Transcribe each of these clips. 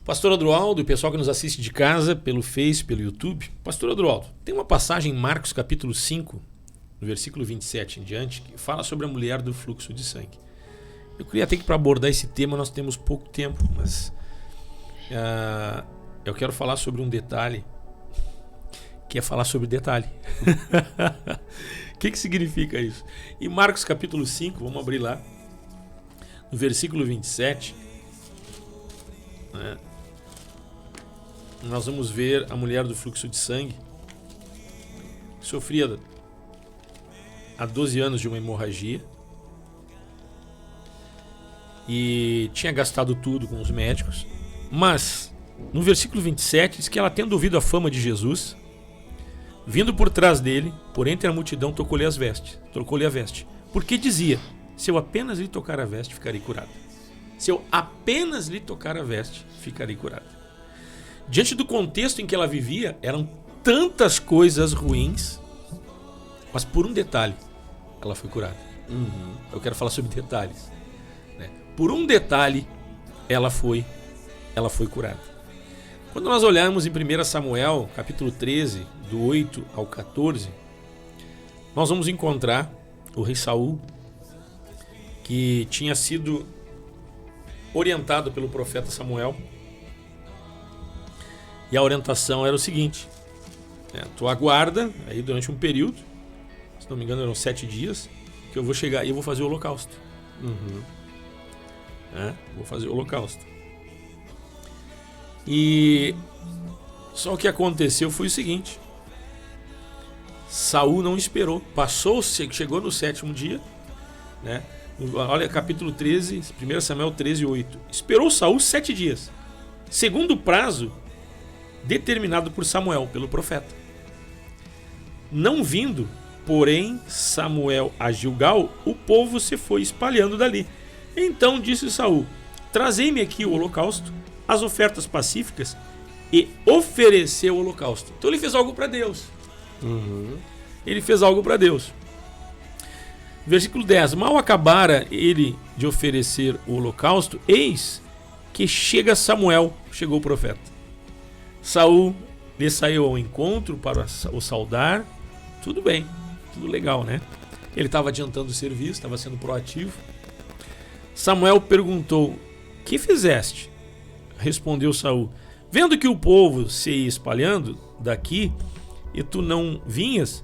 Pastor Adroaldo e o pessoal que nos assiste de casa, pelo Face, pelo YouTube. Pastor Adroaldo, tem uma passagem em Marcos capítulo 5, no versículo 27 em diante, que fala sobre a mulher do fluxo de sangue. Eu queria até que para abordar esse tema nós temos pouco tempo, mas eu quero falar sobre um detalhe, que é falar sobre detalhe. O que significa isso? Em Marcos capítulo 5, vamos abrir lá, no versículo 27, né? Nós vamos ver a mulher do fluxo de sangue, que sofria há 12 anos de uma hemorragia e tinha gastado tudo com os médicos, mas no versículo 27 diz que ela, tendo ouvido a fama de Jesus, vindo por trás dele, por entre a multidão, trocou-lhe a veste, porque dizia: se eu apenas lhe tocar a veste, ficarei curada. Se eu apenas lhe tocar a veste, ficarei curada. Diante do contexto em que ela vivia, eram tantas coisas ruins, mas por um detalhe, ela foi curada. Eu quero falar sobre detalhes, né? Por um detalhe, ela foi curada. Quando nós olharmos em 1 Samuel, capítulo 13, do 8 ao 14, nós vamos encontrar o rei Saul, que tinha sido orientado pelo profeta Samuel. E a orientação era o seguinte: tu aguarda aí durante um período, se não me engano eram 7 dias, que eu vou chegar e eu vou fazer o holocausto. Vou fazer o holocausto. E só o que aconteceu foi o seguinte: Saul não esperou, chegou no 7º dia, né? Olha, capítulo 13, 1 Samuel 13, 8. Esperou Saul 7 dias, segundo o prazo determinado por Samuel, pelo profeta. Não vindo, porém, Samuel a Gilgal, o povo se foi espalhando dali. Então disse Saul: trazei-me aqui o holocausto, as ofertas pacíficas, e ofereceu o holocausto. Então ele fez algo para Deus. Ele fez algo para Deus. Versículo 10. Mal acabara ele de oferecer o holocausto, eis que chegou o profeta. Saul lhe saiu ao encontro para o saudar. Tudo bem, tudo legal, né? Ele estava adiantando o serviço, estava sendo proativo. Samuel perguntou: que fizeste? Respondeu Saul: vendo que o povo se ia espalhando daqui e tu não vinhas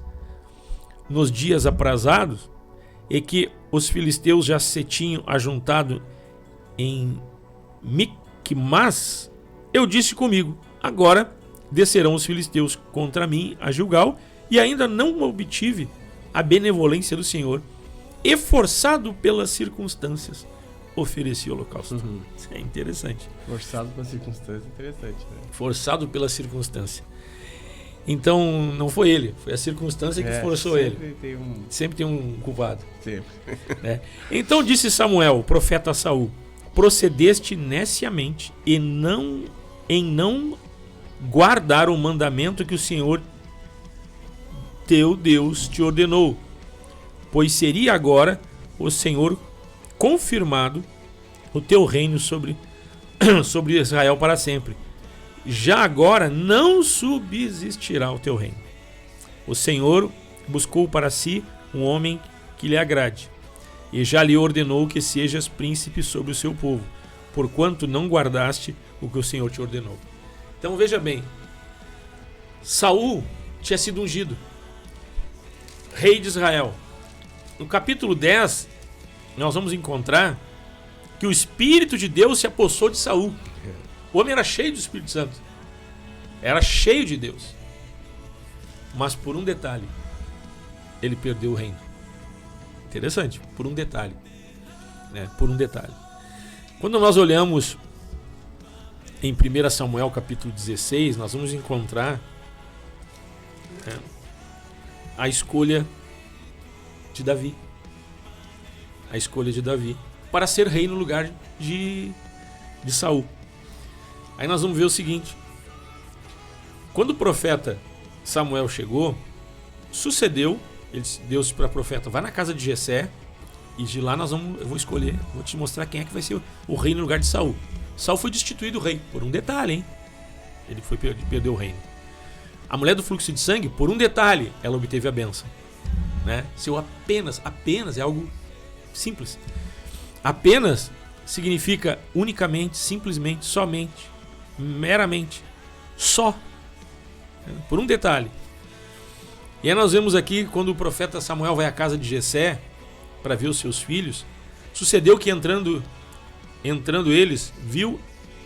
nos dias aprazados, e que os filisteus já se tinham ajuntado em Micmas, eu disse comigo: agora descerão os filisteus contra mim a Gilgal, e ainda não obtive a benevolência do Senhor, e forçado pelas circunstâncias, ofereci o holocausto. Isso é interessante. Forçado pela circunstância, interessante, né? Forçado pela circunstância. Então não foi ele, foi a circunstância que forçou ele. Sempre tem um culpado. Sempre. Né? Então disse Samuel, o profeta a Saul: procedeste neciamente em não guardar o mandamento que o Senhor teu Deus te ordenou, pois seria agora o Senhor confirmado o teu reino sobre Israel para sempre. Já agora não subsistirá o teu reino. O Senhor buscou para si um homem que lhe agrade, e já lhe ordenou que sejas príncipe sobre o seu povo, porquanto não guardaste o que o Senhor te ordenou. Então veja bem, Saul tinha sido ungido rei de Israel. No capítulo 10, nós vamos encontrar que o Espírito de Deus se apossou de Saul. O homem era cheio do Espírito Santo, era cheio de Deus, mas por um detalhe, ele perdeu o reino. Interessante, por um detalhe, né? Por um detalhe. Quando nós olhamos em 1 Samuel capítulo 16, nós vamos encontrar a escolha de Davi. A escolha de Davi para ser rei no lugar de Saul. Aí nós vamos ver o seguinte: quando o profeta Samuel chegou, sucedeu, Deus para o profeta: vai na casa de Jessé, e de lá eu vou escolher, vou te mostrar quem é que vai ser o rei no lugar de Saul. Saul foi destituído rei, por um detalhe, hein? Ele perdeu o reino. A mulher do fluxo de sangue, por um detalhe, ela obteve a bênção. Né? Se eu apenas é algo simples. Apenas significa unicamente, simplesmente, somente, meramente, só. Por um detalhe. E aí nós vemos aqui, quando o profeta Samuel vai à casa de Jessé para ver os seus filhos, sucedeu que entrando eles, viu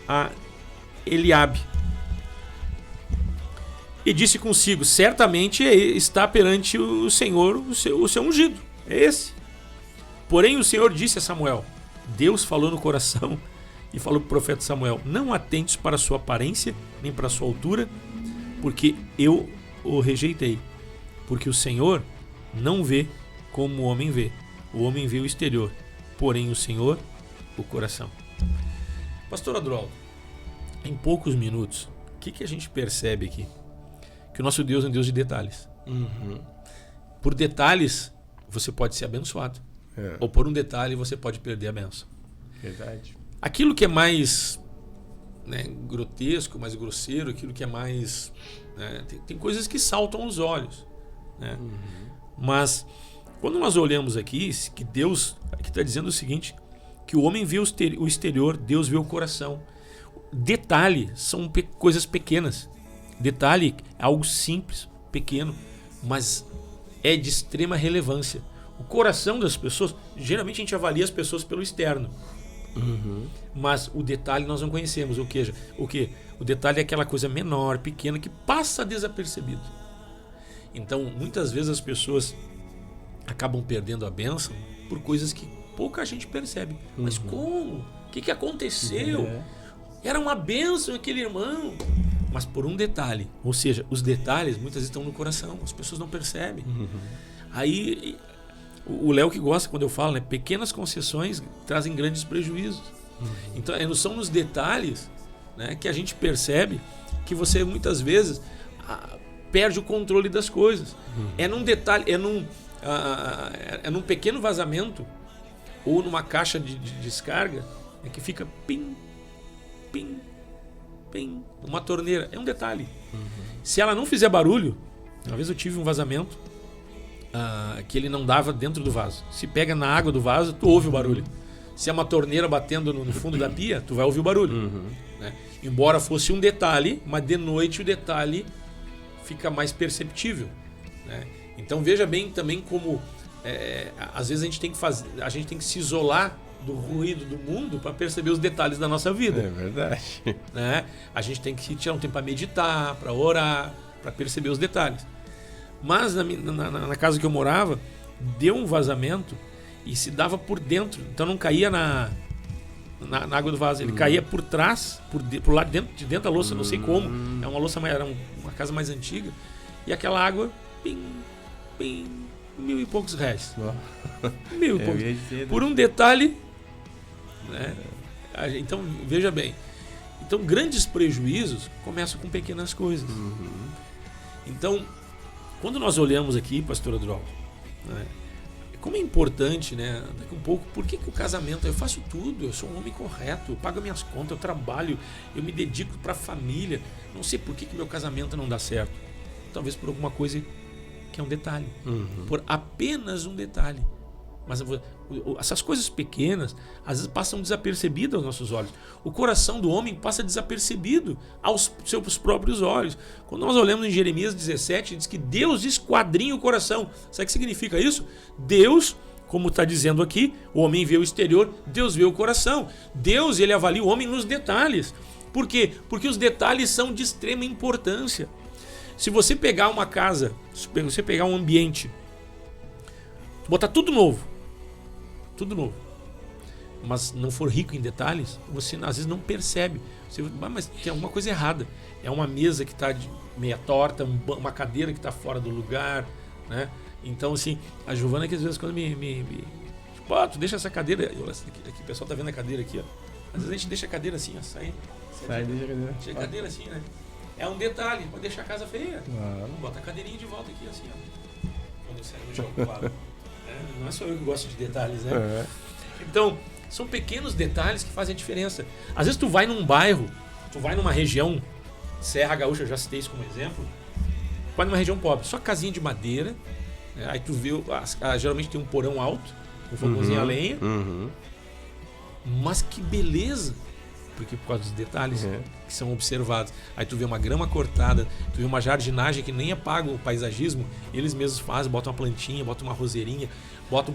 a Eliabe. E disse consigo, certamente está perante o Senhor o seu ungido. É esse. Porém o Senhor disse a Samuel, Deus falou no coração e falou para o profeta Samuel, não atentes para a sua aparência, nem para a sua altura, porque eu o rejeitei. Porque o Senhor não vê como o homem vê. O homem vê o exterior, porém o Senhor, o coração. Pastor Adroaldo, em poucos minutos, o que a gente percebe aqui? Que o nosso Deus é um Deus de detalhes. Por detalhes, você pode ser abençoado. Ou por um detalhe, você pode perder a bênção. Verdade. Aquilo que é mais grotesco, mais grosseiro, aquilo que é mais... tem coisas que saltam aos olhos. Né? Mas, quando nós olhamos aqui, que Deus aqui está dizendo o seguinte, que o homem vê o exterior, Deus vê o coração. Detalhe são coisas pequenas. Detalhe é algo simples, pequeno, mas é de extrema relevância. O coração das pessoas, geralmente a gente avalia as pessoas pelo externo. Mas o detalhe nós não conhecemos. O que? O detalhe é aquela coisa menor, pequena, que passa desapercebido. Então, muitas vezes as pessoas acabam perdendo a bênção por coisas que pouca gente percebe. Mas como? O que aconteceu? Era uma bênção aquele irmão. Mas por um detalhe. Ou seja, os detalhes muitas vezes estão no coração. As pessoas não percebem. Aí, o Léo que gosta quando eu falo, pequenas concessões trazem grandes prejuízos. Então, são nos detalhes, que a gente percebe que você muitas vezes perde o controle das coisas. É num detalhe, é num pequeno vazamento ou numa caixa de descarga que fica pim, pim, pim, uma torneira. É um detalhe. Se ela não fizer barulho, uma vez eu tive um vazamento que ele não dava dentro do vaso. Se pega na água do vaso, tu ouve o barulho. Se é uma torneira batendo no fundo da pia, tu vai ouvir o barulho. Né? Embora fosse um detalhe, mas de noite o detalhe fica mais perceptível. Né? Então veja bem também como às vezes a gente tem que se isolar do ruído do mundo para perceber os detalhes da nossa vida. É verdade. Né? A gente tem que tirar um tempo para meditar, para orar, para perceber os detalhes. Mas na casa que eu morava, deu um vazamento e se dava por dentro. Então não caía na água do vaso. Ele caía por trás, por lá de dentro da louça, não sei como. É uma louça era uma casa mais antiga. E aquela água, pim, pim, R$1.000 e poucos. R$1.000 e poucos. Por um detalhe, né? Então, veja bem. Então, grandes prejuízos começam com pequenas coisas. Então, quando nós olhamos aqui, pastor Adroaldo, como é importante, daqui um pouco, por que o casamento, eu faço tudo, eu sou um homem correto, eu pago minhas contas, eu trabalho, eu me dedico para a família, não sei por que meu casamento não dá certo. Talvez por alguma coisa que é um detalhe, por apenas um detalhe. Mas essas coisas pequenas às vezes passam desapercebidas aos nossos olhos. O coração do homem passa desapercebido aos seus próprios olhos. Quando nós olhamos em Jeremias 17, diz que Deus esquadrinha o coração. Sabe o que significa isso? Deus, como está dizendo aqui, o homem vê o exterior, Deus vê o coração. Deus, ele avalia o homem nos detalhes. Por quê? Porque os detalhes são de extrema importância. Se você pegar uma casa, se você pegar um ambiente, botar tudo novo, mas não for rico em detalhes, você às vezes não percebe. Você, mas tem alguma coisa errada. É uma mesa que está meia torta, uma cadeira que está fora do lugar, né? Então, assim, a Giovana que às vezes quando tipo, tu deixa essa cadeira, aqui o pessoal tá vendo a cadeira aqui, ó. Às vezes a gente deixa a cadeira assim, ó, sai deixa a cadeira. Deixa a cadeira assim, né? É um detalhe, pode deixar a casa feia. Bota a cadeirinha de volta aqui, assim, ó. Quando sai no jogo, não é só eu que gosto de detalhes, né? Então, São pequenos detalhes que fazem a diferença. Às vezes tu vai num bairro, tu vai numa região, Serra Gaúcha, eu já citei isso como exemplo, vai numa região pobre, só casinha de madeira, né? Aí tu vê, geralmente tem um porão alto, um fogãozinho a lenha, mas que beleza, porque por causa dos detalhes que são observados. Aí tu vê uma grama cortada, tu vê uma jardinagem que nem é pago o paisagismo, eles mesmos fazem, botam uma plantinha, botam uma roseirinha, botam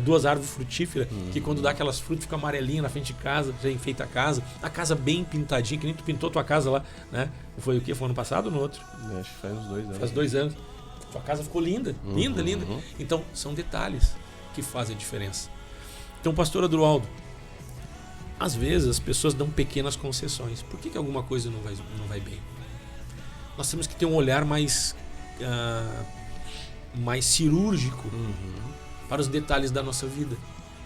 2 árvores frutíferas, que quando dá aquelas frutas fica amarelinha na frente de casa, já enfeita a casa bem pintadinha, que nem tu pintou tua casa lá, né? Foi o que? Foi ano passado ou no outro? Acho que faz uns 2 anos. Faz 2 anos. Tua casa ficou linda, linda. Então, são detalhes que fazem a diferença. Então, pastor Adroaldo, às vezes as pessoas dão pequenas concessões. Por que alguma coisa não vai bem? Nós temos que ter um olhar mais cirúrgico para os detalhes da nossa vida,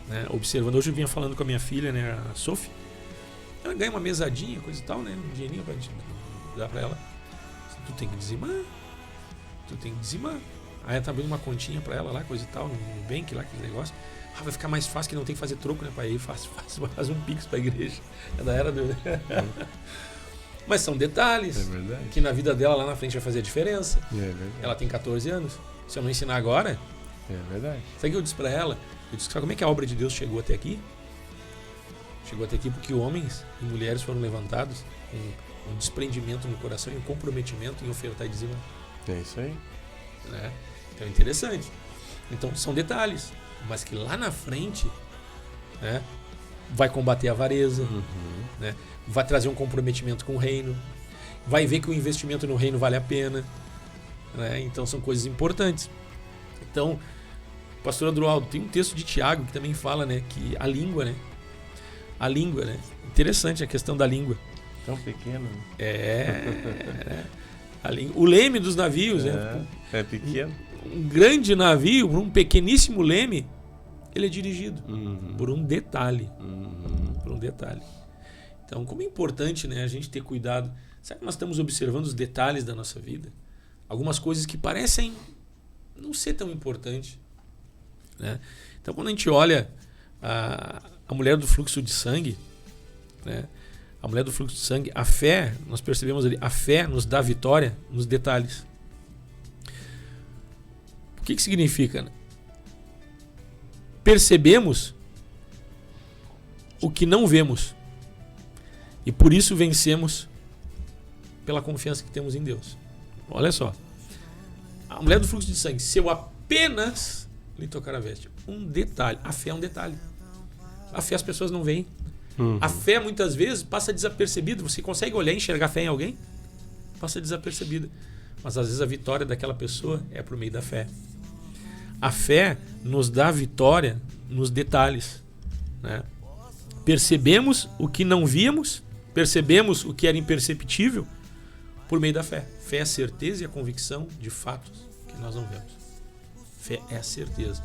né? Observando. Hoje eu vinha falando com a minha filha, né, a Sophie. Ela ganha uma mesadinha, coisa e tal, né? Um dinheirinho pra gente dar pra ela. Tu tem que dizimar. Aí ela tá abrindo uma continha pra ela lá, coisa e tal, no Nubank lá, aquele negócio. Vai ficar mais fácil, que não tem que fazer troco, né, pai? Aí faz um pix pra igreja. É da era do... Mas são detalhes que na vida dela lá na frente vai fazer a diferença. Ela tem 14 anos. Se eu não ensinar agora... É verdade. Sabe o que eu disse pra ela? Eu disse, sabe como é que a obra de Deus chegou até aqui? Chegou até aqui porque homens e mulheres foram levantados com um desprendimento no coração e um comprometimento em ofertar e dizimar. É isso aí. Né? Então é interessante. Então são detalhes, mas que lá na frente, né, vai combater a avareza, né, vai trazer um comprometimento com o reino, vai ver que o investimento no reino vale a pena, né? Então são coisas importantes. Então, pastor Adroaldo, tem um texto de Tiago que também fala, né, que a língua, né, interessante a questão da língua. Tão pequeno. O leme dos navios, né? É pequeno. Um grande navio, por um pequeníssimo leme, ele é dirigido por um detalhe. Por um detalhe. Então, como é importante, né, a gente ter cuidado. Será que nós estamos observando os detalhes da nossa vida? Algumas coisas que parecem não ser tão importantes, né? Então, quando a gente olha a mulher do fluxo de sangue, né? A mulher do fluxo de sangue, a fé, nós percebemos ali, a fé nos dá vitória nos detalhes. O que significa? Percebemos o que não vemos e por isso vencemos pela confiança que temos em Deus. Olha só, a mulher do fluxo de sangue, se eu apenas lhe tocar a veste, um detalhe, a fé é um detalhe. A fé as pessoas não veem. A fé muitas vezes passa desapercebida. Você consegue olhar e enxergar fé em alguém? Passa desapercebida. Mas às vezes a vitória daquela pessoa é por meio da fé. A fé nos dá vitória nos detalhes, né? Percebemos o que não víamos, percebemos o que era imperceptível por meio da fé. Fé é a certeza e a convicção de fatos que nós não vemos. Fé é a certeza.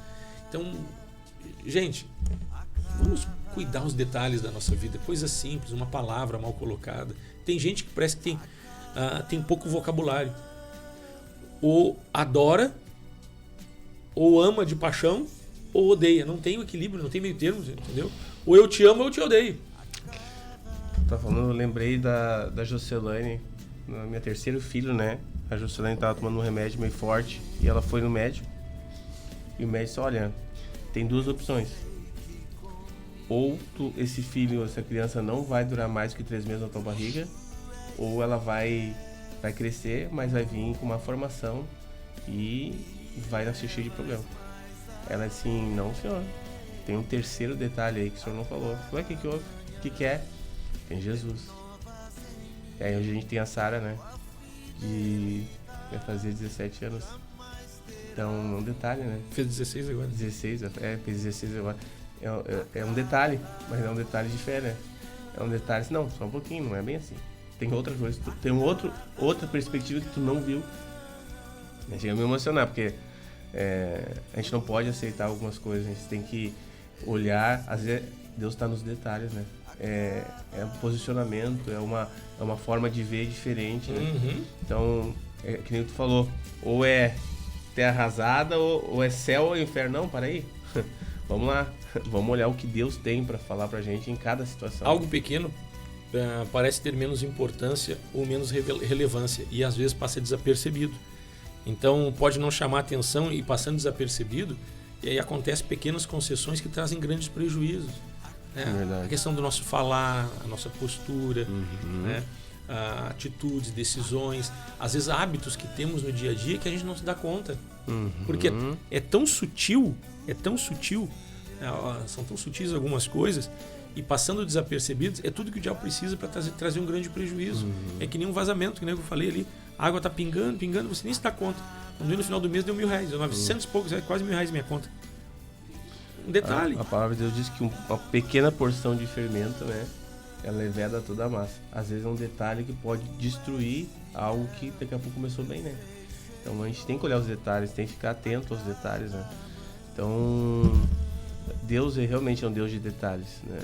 Então, gente, vamos cuidar os detalhes da nossa vida. Coisa simples, uma palavra mal colocada. Tem gente que parece que tem pouco vocabulário. Ou adora, ou ama de paixão, ou odeia. Não tem o equilíbrio, não tem meio termo, entendeu? Ou eu te amo ou eu te odeio. Tá falando, eu lembrei da Jocelane, minha terceiro filho, né? A Jocelane tava tomando um remédio meio forte e ela foi no médico. E o médico disse, olha, tem 2 opções. Ou esse filho, essa criança não vai durar mais que 3 meses na tua barriga, ou ela vai crescer, mas vai vir com uma formação e vai nascer cheio de problema. Ela disse assim, não senhor, tem um terceiro detalhe aí que o senhor não falou. Ué, o que houve? O que é? Tem Jesus. E aí hoje a gente tem a Sara, né? E vai fazer 17 anos. Então é um detalhe, né? Fez 16 agora. 16, fez 16 agora. É um detalhe, mas é um detalhe de fé, né? É um detalhe, não, só um pouquinho, não é bem assim. Tem outra coisa, tem outra perspectiva que tu não viu. Chega a me emocionar, porque a gente não pode aceitar algumas coisas, a gente tem que olhar, às vezes Deus está nos detalhes, né? É um posicionamento, é uma forma de ver diferente, né? Então, que nem tu falou, ou é terra arrasada ou é céu ou inferno. Não, para aí. vamos lá, vamos olhar o que Deus tem para falar pra gente em cada situação. Algo pequeno parece ter menos importância ou menos relevância e às vezes passa desapercebido. Então pode não chamar atenção e passando desapercebido, e aí acontecem pequenas concessões que trazem grandes prejuízos. Né? A questão do nosso falar, a nossa postura, né? Atitudes, decisões, às vezes hábitos que temos no dia a dia que a gente não se dá conta. Porque é tão sutil, são tão sutis algumas coisas, e passando desapercebidos, é tudo que o diabo precisa para trazer um grande prejuízo. É que nem um vazamento, que nem eu falei ali, a água está pingando, você nem se dá conta. Quando no final do mês deu R$1.000, deu 900 e poucos, quase R$1.000 minha conta. Um detalhe. A palavra de Deus diz que uma pequena porção de fermento, né, ela leveda toda a massa. Às vezes é um detalhe que pode destruir algo que daqui a pouco começou bem, né? Então a gente tem que olhar os detalhes, tem que ficar atento aos detalhes, né? Então Deus realmente é um Deus de detalhes, né?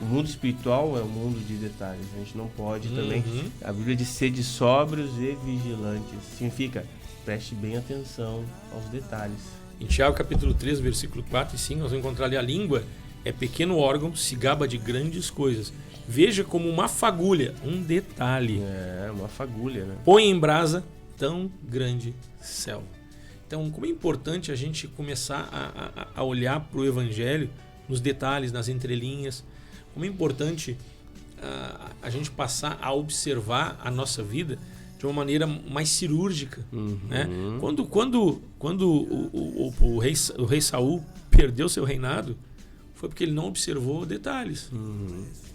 O mundo espiritual é um mundo de detalhes. A gente não pode também... A Bíblia diz sede sóbrios e vigilantes. Significa, preste bem atenção aos detalhes. Em Tiago capítulo 3, versículo 4 e 5, nós vamos encontrar ali a língua é pequeno órgão, se gaba de grandes coisas. Veja como uma fagulha, um detalhe. Uma fagulha, né? Põe em brasa tão grande selva. Então, como é importante a gente começar a olhar para o Evangelho nos detalhes, nas entrelinhas. Como é importante a gente passar a observar a nossa vida de uma maneira mais cirúrgica. Né? Quando o rei Saul perdeu seu reinado, foi porque ele não observou detalhes.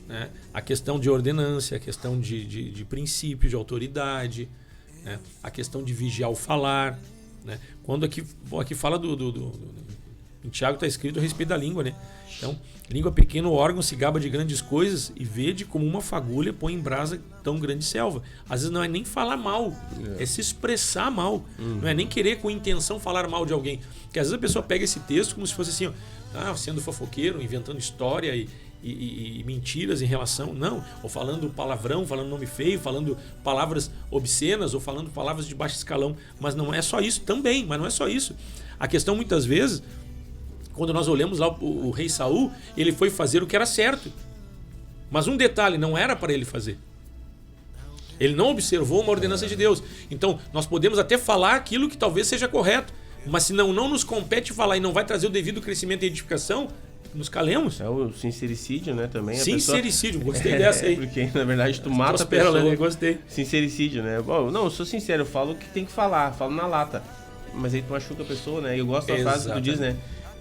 Né? A questão de ordenância, a questão de princípio, de autoridade, né? A questão de vigiar o falar. Né? Quando aqui fala em Tiago está escrito a respeito da língua, né? Então, língua pequeno órgão, se gaba de grandes coisas, e vede como uma fagulha põe em brasa tão grande selva. Às vezes não é nem falar mal, é se expressar mal. Não é nem querer com intenção falar mal de alguém. Porque às vezes a pessoa pega esse texto como se fosse assim, sendo fofoqueiro, inventando história e mentiras em relação... Não, ou falando palavrão, falando nome feio, falando palavras obscenas, ou falando palavras de baixo escalão. Mas não é só isso, também, mas não é só isso. A questão muitas vezes, quando nós olhamos lá o rei Saul, ele foi fazer o que era certo. Mas um detalhe, não era para ele fazer. Ele não observou uma ordenança de Deus. Então, nós podemos até falar aquilo que talvez seja correto, mas se não nos compete falar e não vai trazer o devido crescimento e edificação, nos calemos. É o sincericídio, né, também. Sincericídio, gostei dessa aí. Porque, na verdade, tu mata a pessoa. Né? Gostei. Sincericídio, né? Bom, não, eu sou sincero, eu falo o que tem que falar, falo na lata. Mas aí tu machuca a pessoa, né? Eu gosto da frase que tu diz, né?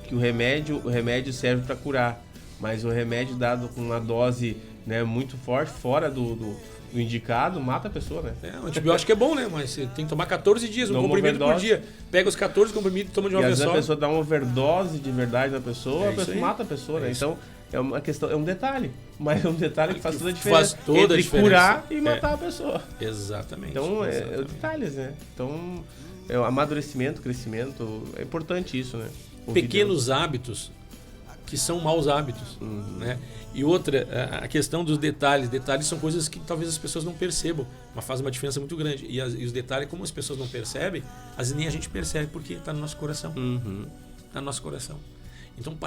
Que o remédio serve para curar, mas o remédio dado com uma dose, né, muito forte, fora do indicado, mata a pessoa, né? O antibiótico é bom, né? Mas você tem que tomar 14 dias, um comprimido por dia. Pega os 14 comprimidos e toma de uma vez só. E às vezes a pessoa dá uma overdose de verdade na pessoa, a pessoa mata a pessoa, né? Então, é uma questão, é um detalhe, mas é um detalhe que faz toda a diferença. Faz toda a diferença. Curar e matar a pessoa. Exatamente. Então, é detalhes, né? Então, é o amadurecimento, crescimento, é importante isso, né? Pequenos hábitos que são maus hábitos, né? E outra, a questão dos detalhes. Detalhes são coisas que talvez as pessoas não percebam, mas faz uma diferença muito grande. E os detalhes, como as pessoas não percebem, às vezes nem a gente percebe, porque está no nosso coração. Está no nosso coração. Então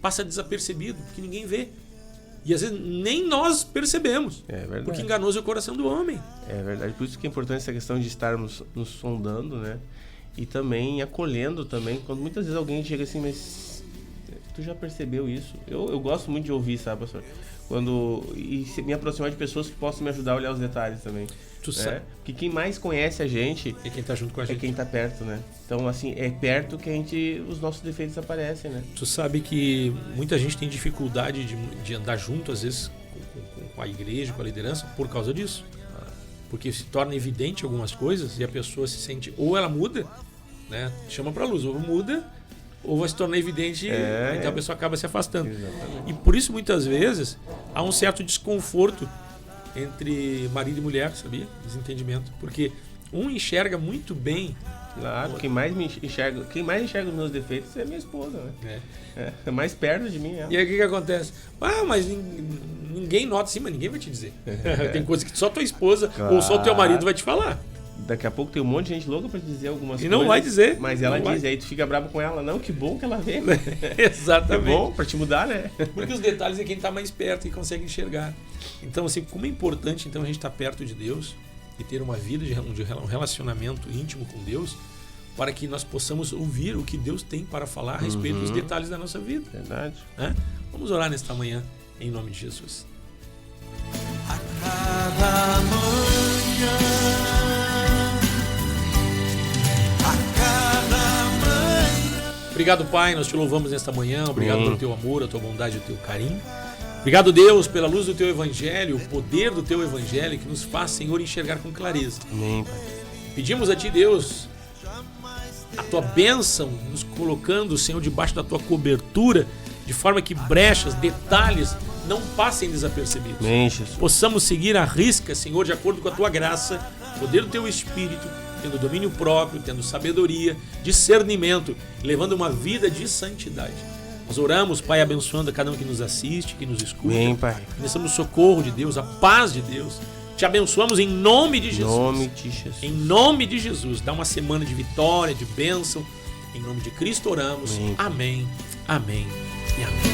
passa desapercebido, porque ninguém vê. E às vezes nem nós percebemos. É verdade. Porque enganoso é o coração do homem. É verdade. Por isso que é importante essa questão de estarmos nos sondando, né? E também acolhendo também, quando muitas vezes alguém chega assim, mas tu já percebeu isso? Eu gosto muito de ouvir, sabe, pastor? E me aproximar de pessoas que possam me ajudar a olhar os detalhes também. Tu sabe. Porque quem mais conhece a gente... É quem tá junto com a gente. É quem tá perto, né? Então, assim, é perto que os nossos defeitos aparecem, né? Tu sabe que muita gente tem dificuldade de andar junto, às vezes, com a igreja, com a liderança, por causa disso. Porque se torna evidente algumas coisas e a pessoa se sente... Ou ela muda, né? Chama pra luz. Ou muda, ou vai se tornar evidente, então a pessoa acaba se afastando. Exatamente. E por isso, muitas vezes, há um certo desconforto entre marido e mulher, sabia? Desentendimento. Porque um enxerga muito bem... Claro, quem mais enxerga os meus defeitos é minha esposa, né? É mais perto de mim. E aí o que acontece? Mas ninguém nota assim, mas ninguém vai te dizer. Tem coisas que só tua esposa ou só teu marido vai te falar. daqui a pouco tem um monte de gente louca pra dizer algumas coisas. E não vai dizer. Mas ela não diz, vai. aí tu fica bravo com ela. Não, que bom que ela vem. Exatamente. É bom pra te mudar, né? Porque os detalhes é quem está mais perto e consegue enxergar. Então, assim, como é importante então a gente estar perto de Deus e ter uma vida de um relacionamento íntimo com Deus, para que nós possamos ouvir o que Deus tem para falar a respeito dos detalhes da nossa vida. Verdade. Né? Vamos orar nesta manhã, em nome de Jesus. A cada manhã, a cada manhã. Obrigado, Pai, nós te louvamos nesta manhã. Obrigado Amém. pelo teu amor, a tua bondade e o teu carinho. Obrigado, Deus, pela luz do teu evangelho, o poder do teu evangelho que nos faz, Senhor, enxergar com clareza. Amém, Pai. Pedimos a ti, Deus, a tua bênção, nos colocando, Senhor, debaixo da tua cobertura, de forma que brechas, detalhes não passem desapercebidos. Amém, Jesus. Possamos seguir à risca, Senhor, de acordo com a tua graça, poder do teu Espírito, tendo domínio próprio, tendo sabedoria, discernimento, levando uma vida de santidade. Nós oramos, Pai, abençoando a cada um que nos assiste, que nos escuta. Amém, Pai. Recebemos o socorro de Deus, a paz de Deus. Te abençoamos em nome de Em Jesus. nome de Jesus. Em nome de Jesus. Dá uma semana de vitória, de bênção. Em nome de Cristo oramos. Amém. Amém, amém e amém.